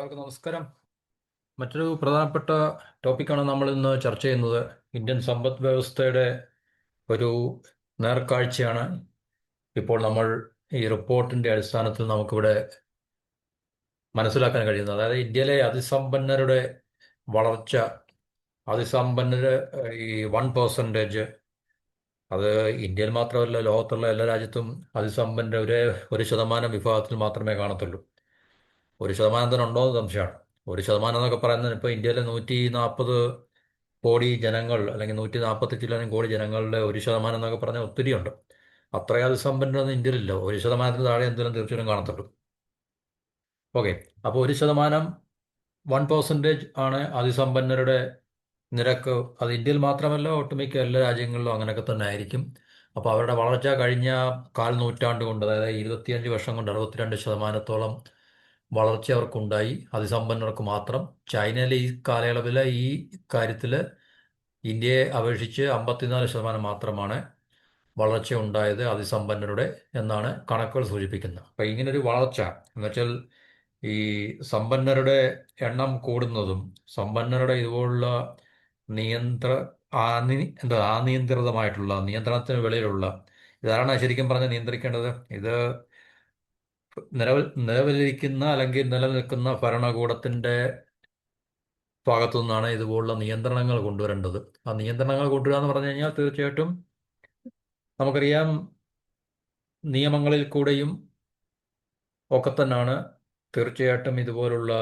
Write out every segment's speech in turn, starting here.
എല്ലാവർക്കും നമസ്കാരം. മറ്റൊരു പ്രധാനപ്പെട്ട ടോപ്പിക്കാണ് നമ്മൾ ഇന്ന് ചർച്ച ചെയ്യുന്നത്. ഇന്ത്യൻ സമ്പദ് വ്യവസ്ഥയുടെ ഒരു നേർക്കാഴ്ചയാണ് ഇപ്പോൾ നമ്മൾ ഈ റിപ്പോർട്ടിന്റെ അടിസ്ഥാനത്തിൽ നമുക്കിവിടെ മനസ്സിലാക്കാൻ കഴിയുന്നത്. അതായത് ഇന്ത്യയിലെ അതിസമ്പന്നരുടെ വളർച്ച, അതിസമ്പന്നര് ഈ 1%, അത് ഇന്ത്യയിൽ മാത്രമല്ല ലോകത്തുള്ള എല്ലാ രാജ്യത്തും അതിസമ്പന്നരുടെ ഒരു ശതമാനം വിഭാഗത്തിൽ മാത്രമേ കാണത്തുള്ളൂ. 1% ഉണ്ടോ എന്ന് സംശയമാണ്. 1% എന്നൊക്കെ പറയുന്നത് ഇപ്പോൾ ഇന്ത്യയിലെ 140 കോടി ജനങ്ങൾ അല്ലെങ്കിൽ 140 ചില്ലാനും കോടി ജനങ്ങളുടെ 1% എന്നൊക്കെ പറഞ്ഞാൽ ഒത്തിരിയുണ്ട്. അത്രയും അതിസമ്പന്നരൊന്നും ഇന്ത്യയിലില്ല. 1%-ന് താഴെ എന്തെങ്കിലും തീർച്ചയായും കാണത്തുള്ളൂ. ഓക്കെ. അപ്പോൾ 1%, 1% ആണ് അതിസമ്പന്നരുടെ നിരക്ക്. അത് ഇന്ത്യയിൽ മാത്രമല്ല, ഒട്ടുമിക്ക എല്ലാ രാജ്യങ്ങളിലും അങ്ങനെയൊക്കെ തന്നെ ആയിരിക്കും. അപ്പോൾ അവരുടെ വളർച്ച കഴിഞ്ഞ കാൽ നൂറ്റാണ്ട് കൊണ്ട്, അതായത് 25 വർഷം കൊണ്ട് 62%-ഓളം വളർച്ച അവർക്കുണ്ടായി, അതിസമ്പന്നർക്ക് മാത്രം. ചൈനയിലെ ഈ കാലയളവിൽ ഈ കാര്യത്തിൽ ഇന്ത്യയെ അപേക്ഷിച്ച് 54% മാത്രമാണ് വളർച്ച ഉണ്ടായത് അതിസമ്പന്നരുടെ എന്നാണ് കണക്കുകൾ സൂചിപ്പിക്കുന്നത്. അപ്പം ഇങ്ങനൊരു വളർച്ച എന്നുവെച്ചാൽ ഈ സമ്പന്നരുടെ എണ്ണം കൂടുന്നതും സമ്പന്നരുടെ ഇതുപോലുള്ള നിയന്ത്ര അനിയന്ത്രിതമായിട്ടുള്ള നിയന്ത്രണത്തിന് വെളിയിലുള്ള, ഇതാണ് ശരിക്കും പറഞ്ഞാൽ നിയന്ത്രിക്കേണ്ടത്. ഇത് നിലവിലിരിക്കുന്ന അല്ലെങ്കിൽ നിലനിൽക്കുന്ന ഭരണകൂടത്തിന്റെ ഭാഗത്തു നിന്നാണ് ഇതുപോലുള്ള നിയന്ത്രണങ്ങൾ കൊണ്ടുവരേണ്ടത്. ആ നിയന്ത്രണങ്ങൾ കൊണ്ടുവരിക എന്ന് പറഞ്ഞു കഴിഞ്ഞാൽ തീർച്ചയായിട്ടും നമുക്കറിയാം, നിയമങ്ങളിൽ കൂടെയും ഒക്കെ തന്നെയാണ് തീർച്ചയായിട്ടും ഇതുപോലുള്ള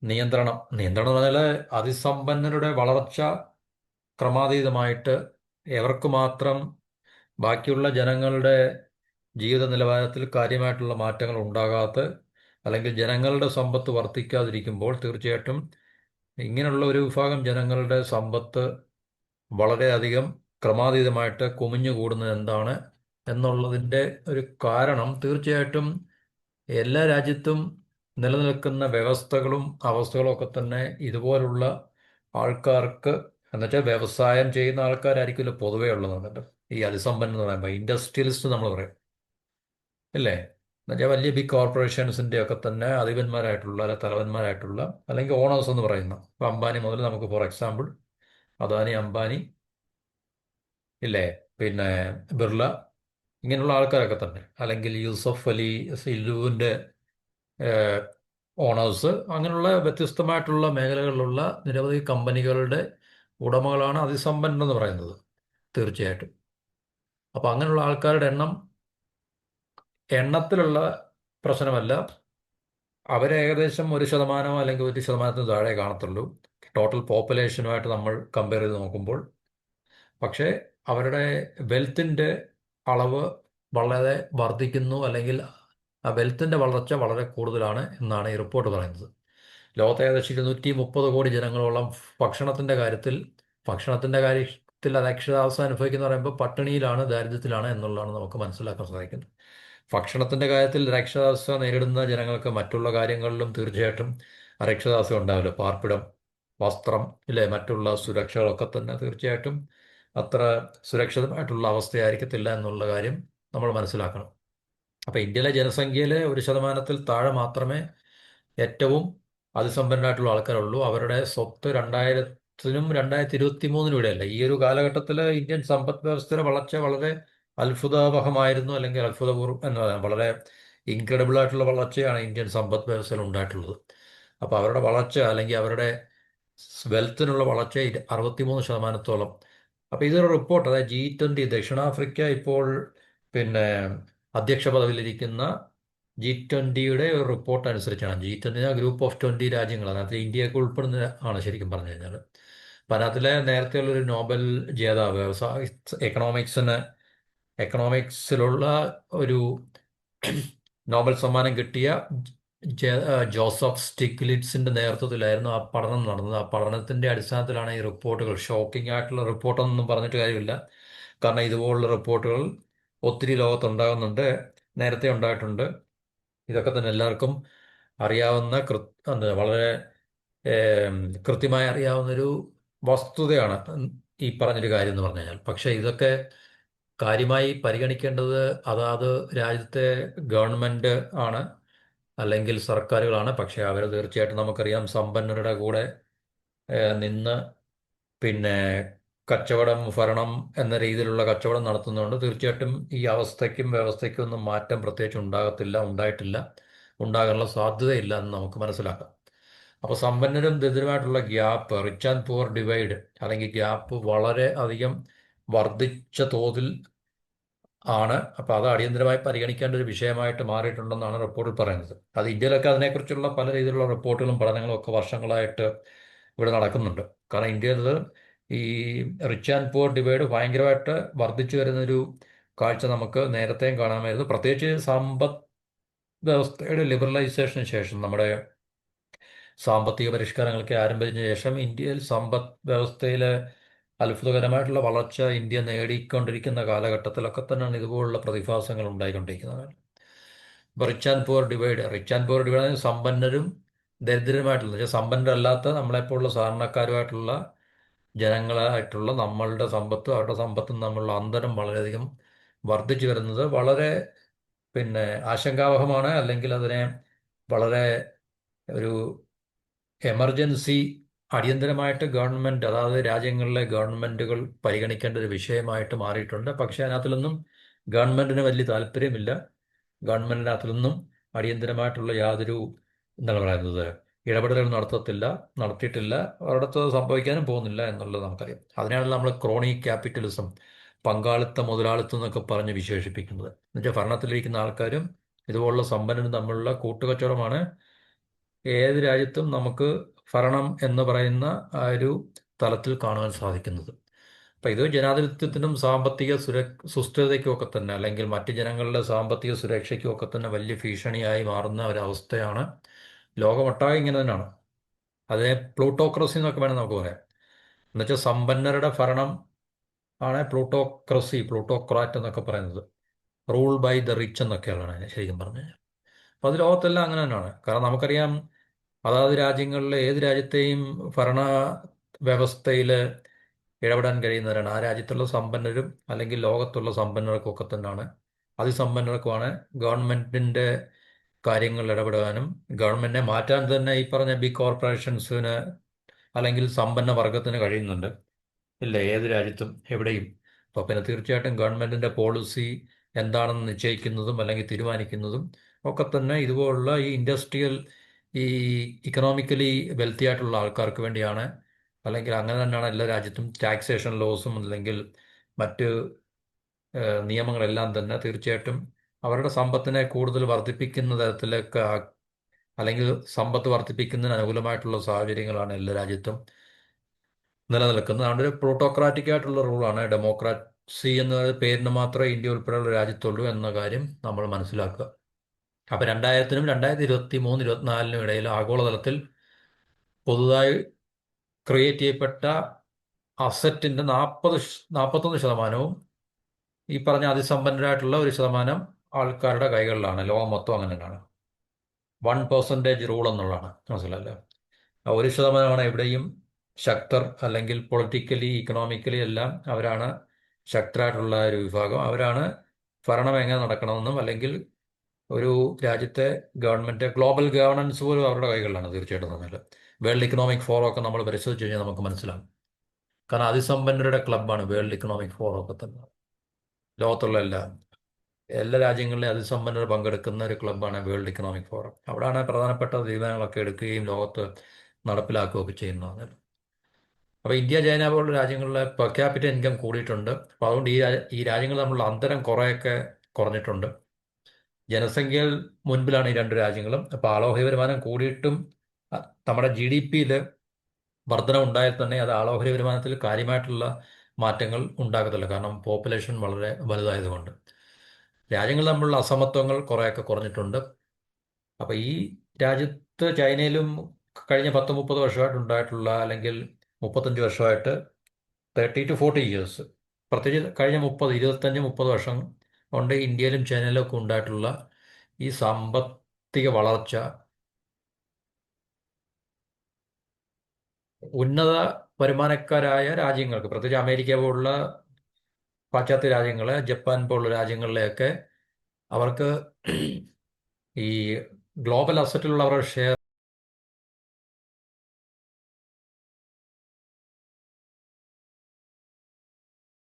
നിയന്ത്രണം എന്ന് പറഞ്ഞാൽ അതിസമ്പന്നരുടെ വളർച്ച ക്രമാതീതമായിട്ട് എവർക്ക് മാത്രം ബാക്കിയുള്ള ജനങ്ങളുടെ ജീവിത നിലവാരത്തിൽ കാര്യമായിട്ടുള്ള മാറ്റങ്ങൾ ഉണ്ടാകാത്ത, അല്ലെങ്കിൽ ജനങ്ങളുടെ സമ്പത്ത് വർദ്ധിക്കാതിരിക്കുമ്പോൾ തീർച്ചയായിട്ടും ഇങ്ങനെയുള്ള ഒരു വിഭാഗം ജനങ്ങളുടെ സമ്പത്ത് വളരെയധികം ക്രമാതീതമായിട്ട് കുമിഞ്ഞുകൂടുന്നത് എന്താണ് എന്നുള്ളതിൻ്റെ ഒരു കാരണം തീർച്ചയായിട്ടും എല്ലാ രാജ്യത്തും നിലനിൽക്കുന്ന വ്യവസ്ഥകളും അവസ്ഥകളും ഒക്കെ തന്നെ ഇതുപോലുള്ള ആൾക്കാർക്ക്, എന്നുവെച്ചാൽ വ്യവസായം ചെയ്യുന്ന ആൾക്കാരായിരിക്കുമല്ലോ പൊതുവേ ഉള്ളതെന്നുണ്ട്. ഈ അതിസമ്പന്നം എന്ന് പറയുമ്പോൾ ഇൻഡസ്ട്രിയലിസ്റ്റ് നമ്മൾ പറയും, ഇല്ലേ? എന്നുവെച്ചാൽ വലിയ ബിഗ് കോർപ്പറേഷൻസിൻ്റെ ഒക്കെ തന്നെ അധിപന്മാരായിട്ടുള്ള, അല്ലെ തലവന്മാരായിട്ടുള്ള, അല്ലെങ്കിൽ ഓണേഴ്സ് എന്ന് പറയുന്ന, ഇപ്പം അംബാനി മുതൽ നമുക്ക് ഫോർ എക്സാമ്പിൾ അദാനി, അംബാനി, ഇല്ലേ, പിന്നെ ബിർള, ഇങ്ങനെയുള്ള ആൾക്കാരൊക്കെ തന്നെ, അല്ലെങ്കിൽ യൂസഫ് അലി സില്ലുവിൻ്റെ ഓണേഴ്സ്, അങ്ങനെയുള്ള വ്യത്യസ്തമായിട്ടുള്ള മേഖലകളിലുള്ള നിരവധി കമ്പനികളുടെ ഉടമകളാണ് അതിസമ്പന്നൻ എന്ന് പറയുന്നത് തീർച്ചയായിട്ടും. അപ്പോൾ അങ്ങനെയുള്ള ആൾക്കാരുടെ എണ്ണത്തിലുള്ള പ്രശ്നമല്ല. അവരെ ഏകദേശം 1% അല്ലെങ്കിൽ 1%-ന് താഴെ കാണത്തുള്ളൂ ടോട്ടൽ പോപ്പുലേഷനുമായിട്ട് നമ്മൾ കമ്പയർ ചെയ്ത് നോക്കുമ്പോൾ. പക്ഷേ അവരുടെ വെൽത്തിൻ്റെ അളവ് വളരെ വർദ്ധിക്കുന്നു, അല്ലെങ്കിൽ ആ വെൽത്തിൻ്റെ വളർച്ച വളരെ കൂടുതലാണ് എന്നാണ് ഈ റിപ്പോർട്ട് പറയുന്നത്. ലോകത്തെ ഏകദേശം 230 കോടി ജനങ്ങളോളം ഭക്ഷണത്തിൻ്റെ കാര്യത്തിൽ അരക്ഷിതാവസ്ഥ അനുഭവിക്കുന്ന പറയുമ്പോൾ പട്ടിണിയിലാണ്, ദാരിദ്ര്യത്തിലാണ് എന്നുള്ളതാണ് നമുക്ക് മനസ്സിലാക്കാൻ സാധിക്കുന്നത്. ഭക്ഷണത്തിൻ്റെ കാര്യത്തിൽ അരക്ഷിതാവസ്ഥ നേരിടുന്ന ജനങ്ങൾക്ക് മറ്റുള്ള കാര്യങ്ങളിലും തീർച്ചയായിട്ടും അരക്ഷിതാവസ്ഥ ഉണ്ടാവില്ല. പാർപ്പിടം, വസ്ത്രം, ഇല്ലേ, മറ്റുള്ള സുരക്ഷകളൊക്കെ തന്നെ തീർച്ചയായിട്ടും അത്ര സുരക്ഷിതമായിട്ടുള്ള അവസ്ഥയായിരിക്കത്തില്ല എന്നുള്ള കാര്യം നമ്മൾ മനസ്സിലാക്കണം. അപ്പോൾ ഇന്ത്യയിലെ ജനസംഖ്യയിലെ 1%-ത്തിൽ താഴെ മാത്രമേ ഏറ്റവും അതിസമ്പന്നരായിട്ടുള്ള ആൾക്കാരുള്ളൂ. അവരുടെ സ്വത്ത് 2000-നും 2023-നും ഇടയല്ല. ഈ ഒരു കാലഘട്ടത്തിൽ ഇന്ത്യൻ സമ്പദ് വ്യവസ്ഥയുടെ വളർച്ച വളരെ അത്ഭുതാവഹമായിരുന്നു, അല്ലെങ്കിൽ അത്ഭുതപൂർവ്വം എന്ന് പറയാം, വളരെ ഇൻക്രെഡിബിൾ ആയിട്ടുള്ള വളർച്ചയാണ് ഇന്ത്യൻ സമ്പദ് വ്യവസ്ഥയിൽ ഉണ്ടായിട്ടുള്ളത്. അപ്പോൾ അവരുടെ വളർച്ച, അല്ലെങ്കിൽ അവരുടെ വെൽത്തിനുള്ള വളർച്ച 63%-ഓളം. അപ്പോൾ ഇതൊരു റിപ്പോർട്ട്, അതായത് G20, ദക്ഷിണാഫ്രിക്ക ഇപ്പോൾ പിന്നെ അധ്യക്ഷ പദവിയിലിരിക്കുന്ന G20-യുടെ ഒരു റിപ്പോർട്ട് അനുസരിച്ചാണ്. G20 ഗ്രൂപ്പ് ഓഫ് 20 രാജ്യങ്ങൾ, അതിനകത്ത് ഇന്ത്യയൊക്കെ ഉൾപ്പെടുന്ന ആണ് ശരിക്കും പറഞ്ഞു കഴിഞ്ഞാൽ. അപ്പം അതിനകത്തിലെ നേരത്തെയുള്ളൊരു നോബൽ ജേതാവ്, എക്കണോമിക്സിലുള്ള ഒരു നോബൽ സമ്മാനം കിട്ടിയ ജോസഫ് സ്റ്റിഗ്ലിറ്റ്സിന്റെ നേതൃത്വത്തിലായിരുന്നു ആ പഠനം നടന്നത്. ആ പഠനത്തിന്റെ അടിസ്ഥാനത്തിലാണ് ഈ റിപ്പോർട്ടുകൾ. ഷോക്കിംഗ് ആയിട്ടുള്ള റിപ്പോർട്ടൊന്നും പറഞ്ഞിട്ട് കാര്യമില്ല, കാരണം ഇതുപോലുള്ള റിപ്പോർട്ടുകൾ ഒത്തിരി ലോകത്തുണ്ടാകുന്നുണ്ട്, നേരത്തെ ഉണ്ടായിട്ടുണ്ട്. ഇതൊക്കെ തന്നെ എല്ലാവർക്കും അറിയാവുന്ന വളരെ കൃത്യമായി അറിയാവുന്നൊരു വസ്തുതയാണ് ഈ പറഞ്ഞൊരു കാര്യം എന്ന് പറഞ്ഞു കഴിഞ്ഞാൽ. പക്ഷേ ഇതൊക്കെ കാര്യമായി പരിഗണിക്കേണ്ടത് അതാത് രാജ്യത്തെ ഗവൺമെൻറ് ആണ്. അല്ലെങ്കിൽ സർക്കാരുകളാണ്. പക്ഷേ അവർ തീർച്ചയായിട്ടും നമുക്കറിയാം സമ്പന്നരുടെ കൂടെ നിന്ന് പിന്നെ കച്ചവടം ഭരണം എന്ന രീതിയിലുള്ള കച്ചവടം നടത്തുന്നതുകൊണ്ട് തീർച്ചയായിട്ടും ഈ അവസ്ഥയ്ക്കും വ്യവസ്ഥയ്ക്കും ഒന്നും മാറ്റം പ്രത്യേകിച്ച് ഉണ്ടാകത്തില്ല, ഉണ്ടായിട്ടില്ല, ഉണ്ടാകാനുള്ള സാധ്യതയില്ല എന്ന് നമുക്ക് മനസ്സിലാക്കാം. അപ്പോൾ സമ്പന്നരും ദരിദ്രരുമായിട്ടുള്ള gap, rich and poor divide അല്ലെങ്കിൽ ഗ്യാപ്പ് വളരെ അധികം വർദ്ധിച്ച തോതിൽ ആണ്. അപ്പോൾ അത് അടിയന്തരമായി പരിഗണിക്കേണ്ട ഒരു വിഷയമായിട്ട് മാറിയിട്ടുണ്ടെന്നാണ് റിപ്പോർട്ടിൽ പറയുന്നത്. അത് ഇന്ത്യയിലൊക്കെ അതിനെക്കുറിച്ചുള്ള പല രീതിയിലുള്ള റിപ്പോർട്ടുകളും പഠനങ്ങളും ഒക്കെ വർഷങ്ങളായിട്ട് ഇവിടെ നടക്കുന്നുണ്ട്. കാരണം ഇന്ത്യയിൽ ഈ റിച്ച് ആൻഡ് പുവർ ഡിവൈഡ് ഭയങ്കരമായിട്ട് വർദ്ധിച്ചു വരുന്നൊരു കാഴ്ച നമുക്ക് നേരത്തെയും കാണാമായിരുന്നു. പ്രത്യേകിച്ച് സമ്പദ് വ്യവസ്ഥയുടെ ലിബറലൈസേഷന് ശേഷം, നമ്മുടെ സാമ്പത്തിക പരിഷ്കാരങ്ങളൊക്കെ ആരംഭിച്ചതിന് ശേഷം ഇന്ത്യയിൽ സമ്പദ് വ്യവസ്ഥയിലെ അത്ഭുതകരമായിട്ടുള്ള വളർച്ച ഇന്ത്യ നേടിക്കൊണ്ടിരിക്കുന്ന കാലഘട്ടത്തിലൊക്കെ തന്നെയാണ് ഇതുപോലുള്ള പ്രതിഭാസങ്ങൾ ഉണ്ടായിക്കൊണ്ടിരിക്കുന്നത്. Rich and poor divide, rich and poor divide സമ്പന്നരും ദരിദ്രരുമായിട്ടുള്ള, സമ്പന്നരല്ലാത്ത നമ്മളെപ്പോലുള്ള സാധാരണക്കാരുമായിട്ടുള്ള ജനങ്ങളായിട്ടുള്ള നമ്മളുടെ സമ്പത്തും അവരുടെ സമ്പത്തും തമ്മിലുള്ള അന്തരം വളരെയധികം വർദ്ധിച്ചു വരുന്നത് വളരെ ആശങ്കാവഹമാണ്. അല്ലെങ്കിൽ അതിനെ വളരെ ഒരു എമർജൻസി, അടിയന്തരമായിട്ട് ഗവൺമെൻറ്, അതായത് രാജ്യങ്ങളിലെ ഗവൺമെൻറ്റുകൾ പരിഗണിക്കേണ്ട ഒരു വിഷയമായിട്ട് മാറിയിട്ടുണ്ട്. പക്ഷേ അതിനകത്തിലൊന്നും ഗവൺമെൻറ്റിന് വലിയ താല്പര്യമില്ല. ഗവൺമെൻറ്റിനകത്തിലൊന്നും അടിയന്തരമായിട്ടുള്ള യാതൊരു, എന്താണ് പറയുന്നത്, ഇടപെടലുകൾ നടത്തിയിട്ടില്ല, ഒരിടത്ത് സംഭവിക്കാനും പോകുന്നില്ല എന്നുള്ളത് നമുക്കറിയാം. അതിനാണ് നമ്മൾ ക്രോണി ക്യാപിറ്റലിസം, പങ്കാളിത്ത മുതലാളിത്തം എന്നൊക്കെ പറഞ്ഞ് വിശേഷിപ്പിക്കുന്നത്. എന്നുവെച്ചാൽ ഭരണത്തിലിരിക്കുന്ന ആൾക്കാരും ഇതുപോലുള്ള സമ്പന്നരും തമ്മിലുള്ള കൂട്ടുകച്ചവടമാണ് ഏത് രാജ്യത്തും നമുക്ക് ഭരണം എന്ന് പറയുന്ന ആ ഒരു തലത്തിൽ കാണുവാൻ സാധിക്കുന്നത്. അപ്പം ഇത് ജനാധിപത്യത്തിനും സാമ്പത്തിക സുസ്ഥിരതയ്ക്കും ഒക്കെ തന്നെ, അല്ലെങ്കിൽ മറ്റ് ജനങ്ങളുടെ സാമ്പത്തിക സുരക്ഷയ്ക്കും ഒക്കെ തന്നെ വലിയ ഭീഷണിയായി മാറുന്ന ഒരവസ്ഥയാണ്. ലോകമൊട്ടാകെ ഇങ്ങനെ തന്നെയാണ്. അതിനെ പ്ലൂട്ടോക്രസി എന്നൊക്കെ വേണമെങ്കിൽ നമുക്ക് പറയാം. എന്നുവെച്ചാൽ സമ്പന്നരുടെ ഭരണം ആണ് പ്ലൂട്ടോക്രസി, പ്ലൂട്ടോക്രാറ്റ് എന്നൊക്കെ പറയുന്നത്. റൂൾ ബൈ ദ റിച്ച് എന്നൊക്കെയാണ് അതിനെ ശരിക്കും പറഞ്ഞു കഴിഞ്ഞാൽ. അപ്പോൾ അത് ലോകത്തെല്ലാം അങ്ങനെ തന്നെയാണ്. കാരണം നമുക്കറിയാം അതാത് രാജ്യങ്ങളിലെ ഏത് രാജ്യത്തെയും ഭരണ വ്യവസ്ഥയിൽ ഇടപെടാൻ കഴിയുന്നവരാണ് ആ രാജ്യത്തുള്ള സമ്പന്നരും, അല്ലെങ്കിൽ ലോകത്തുള്ള സമ്പന്നർക്കും ഒക്കെ തന്നെയാണ്. അതിസമ്പന്നർക്കുമാണ് ഗവൺമെൻറ്റിൻ്റെ കാര്യങ്ങളിൽ ഇടപെടാനും ഗവൺമെൻറ്റിനെ മാറ്റാൻ തന്നെ ഈ പറഞ്ഞ ബിഗ് കോർപ്പറേഷൻസിന് അല്ലെങ്കിൽ സമ്പന്ന വർഗത്തിന് കഴിയുന്നുണ്ട്. ഇല്ല, ഏത് രാജ്യത്തും എവിടെയും. അപ്പോൾ പിന്നെ തീർച്ചയായിട്ടും ഗവൺമെൻറ്റിൻ്റെ പോളിസി എന്താണെന്ന് നിശ്ചയിക്കുന്നതും അല്ലെങ്കിൽ തീരുമാനിക്കുന്നതും ഒക്കെ തന്നെ ഇതുപോലുള്ള ഈ ഇൻഡസ്ട്രിയൽ, ഈ ഇക്കണോമിക്കലി വെൽത്തി ആയിട്ടുള്ള ആൾക്കാർക്ക് വേണ്ടിയാണ്. അല്ലെങ്കിൽ അങ്ങനെ തന്നെയാണ് എല്ലാ രാജ്യത്തും ടാക്സേഷൻ ലോസും അല്ലെങ്കിൽ മറ്റ് നിയമങ്ങളെല്ലാം തന്നെ തീർച്ചയായിട്ടും അവരുടെ സമ്പത്തിനെ കൂടുതൽ വർദ്ധിപ്പിക്കുന്ന തരത്തിലേക്ക്, അല്ലെങ്കിൽ സമ്പത്ത് വർദ്ധിപ്പിക്കുന്നതിന് അനുകൂലമായിട്ടുള്ള സാഹചര്യങ്ങളാണ് എല്ലാ രാജ്യത്തും നിലനിൽക്കുന്നത്. അതുകൊണ്ട് ഒരു പ്രോട്ടോക്രാറ്റിക് ആയിട്ടുള്ള റൂളാണ്. ഡെമോക്രാസി എന്ന പേരിന് മാത്രമേ ഇന്ത്യ ഉൾപ്പെടെയുള്ള രാജ്യത്തുള്ളൂ എന്ന കാര്യം നമ്മൾ മനസ്സിലാക്കുക. അപ്പോൾ 2000-നും 2023-24-നും ഇടയിൽ ആഗോളതലത്തിൽ പുതുതായി ക്രിയേറ്റ് ചെയ്യപ്പെട്ട അസറ്റിൻ്റെ 41% ഈ പറഞ്ഞ അതിസമ്പന്നരായിട്ടുള്ള 1% ആൾക്കാരുടെ കൈകളിലാണ്. ലോകം മൊത്തം അങ്ങനെ തന്നെയാണ്. 1% റൂൾ എന്നുള്ളതാണ്, മനസ്സിലല്ലോ. 1% എവിടെയും ശക്തർ, അല്ലെങ്കിൽ പൊളിറ്റിക്കലി ഇക്കണോമിക്കലി എല്ലാം അവരാണ് ശക്തരായിട്ടുള്ള ഒരു വിഭാഗം. അവരാണ് ഭരണം എങ്ങനെ നടക്കണമെന്നും അല്ലെങ്കിൽ ഒരു രാജ്യത്തെ ഗവൺമെൻറ്, ഗ്ലോബൽ ഗവേണൻസ് പോലും അവരുടെ കൈകളിലാണ് തീർച്ചയായിട്ടും തമ്മിൽ. വേൾഡ് ഇക്കണോമിക് ഫോറം ഒക്കെ നമ്മൾ പരിശോധിച്ച് കഴിഞ്ഞാൽ നമുക്ക് മനസ്സിലാകും. കാരണം അതിസമ്പന്നരുടെ ക്ലബ്ബാണ് വേൾഡ് ഇക്കണോമിക് ഫോറം ഒക്കെ തന്നെ. ലോകത്തുള്ള എല്ലാ രാജ്യങ്ങളിലെ അതിസമ്പന്നർ പങ്കെടുക്കുന്ന ഒരു ക്ലബ്ബാണ് വേൾഡ് ഇക്കണോമിക് ഫോറം. അവിടെയാണ് പ്രധാനപ്പെട്ട തീരുമാനങ്ങളൊക്കെ എടുക്കുകയും ലോകത്ത് നടപ്പിലാക്കുകയൊക്കെ ചെയ്യുന്നത്. അപ്പോൾ ഇന്ത്യ, ചൈന പോലുള്ള രാജ്യങ്ങളിലെ പെർ ക്യാപിറ്റൽ ഇൻകം കൂടിയിട്ടുണ്ട്. അപ്പോൾ അതുകൊണ്ട് ഈ രാജ്യങ്ങൾ തമ്മിലുള്ള അന്തരം കുറേയൊക്കെ കുറഞ്ഞിട്ടുണ്ട്. ജനസംഖ്യയിൽ മുൻപിലാണ് ഈ രണ്ട് രാജ്യങ്ങളും. അപ്പോൾ ആളോഹരി വരുമാനം കൂടിയിട്ടും നമ്മുടെ GDP-യിൽ വർധന ഉണ്ടായാൽ തന്നെ അത് ആളോഹരി വരുമാനത്തിൽ കാര്യമായിട്ടുള്ള മാറ്റങ്ങൾ ഉണ്ടാകത്തില്ല. കാരണം പോപ്പുലേഷൻ വളരെ വലുതായതുകൊണ്ട്. രാജ്യങ്ങൾ തമ്മിലുള്ള അസമത്വങ്ങൾ കുറേയൊക്കെ കുറഞ്ഞിട്ടുണ്ട്. അപ്പോൾ ഈ രാജ്യത്ത്, ചൈനയിലും കഴിഞ്ഞ 10-30 വർഷമായിട്ട് ഉണ്ടായിട്ടുള്ള, അല്ലെങ്കിൽ 35 വർഷമായിട്ട്, 30-40 ഇയേഴ്സ്, പ്രത്യേകിച്ച് കഴിഞ്ഞ 25-30 വർഷം കൊണ്ട് ഇന്ത്യയിലും ചൈനയിലും ഒക്കെ ഉണ്ടായിട്ടുള്ള ഈ സാമ്പത്തിക വളർച്ച ഉന്നത വരുമാനക്കാരായ രാജ്യങ്ങൾക്ക്, പ്രത്യേകിച്ച് അമേരിക്ക പോലുള്ള പാശ്ചാത്യ രാജ്യങ്ങൾ, ജപ്പാൻ പോലുള്ള രാജ്യങ്ങളിലെയൊക്കെ അവർക്ക് ഈ ഗ്ലോബൽ അസറ്റിലുള്ള അവരുടെ ഷെയർ